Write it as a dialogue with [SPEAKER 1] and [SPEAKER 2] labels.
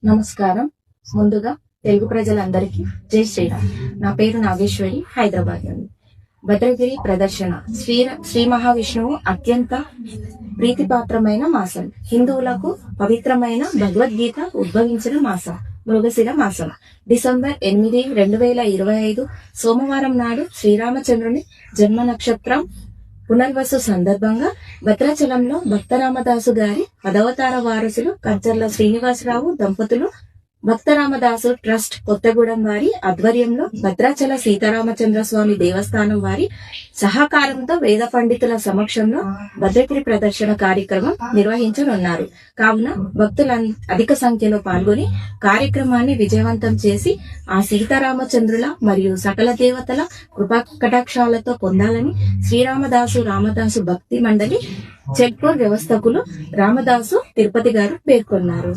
[SPEAKER 1] నమస్కారం. ముందుగా తెలుగు ప్రజలందరికీ జై శ్రీరామ్. నా పేరు నాగేశ్వరి, హైదరాబాద్ నుండి. భద్రగిరి ప్రదర్శన శ్రీ మహావిష్ణువు అత్యంత ప్రీతిపాత్రమైన మాసం. హిందువులకు పవిత్రమైన భగవద్గీత ఉద్భవించిన మాసం మృగశిర మాసం. డిసెంబర్ 8, 2025 సోమవారం నాడు శ్రీరామచంద్రుని జన్మ నక్షత్రం పునర్వసు సందర్భంగా భద్రాచలంలో భక్తరామదాసు గారి పదవతార వారసులు కంచర్ల శ్రీనివాసరావు దంపతులు, భక్తరామదాసు ట్రస్ట్ కొత్తగూడెం వారి ఆధ్వర్యంలో భద్రాచల సీతారామచంద్ర స్వామి దేవస్థానం వారి సహకారంతో వేద పండితుల సమక్షంలో భద్రగిరి ప్రదర్శన కార్యక్రమం నిర్వహించనున్నారు. కావున భక్తులు అధిక సంఖ్యలో పాల్గొని కార్యక్రమాన్ని విజయవంతం చేసి ఆ సీతారామచంద్రుల మరియు సకల దేవతల కృపా కటాక్షాలతో పొందాలని రామదాసు భక్తి మండలి చెక్పూర్ వ్యవస్థకులు రామదాసు తిరుపతి గారు పేర్కొన్నారు.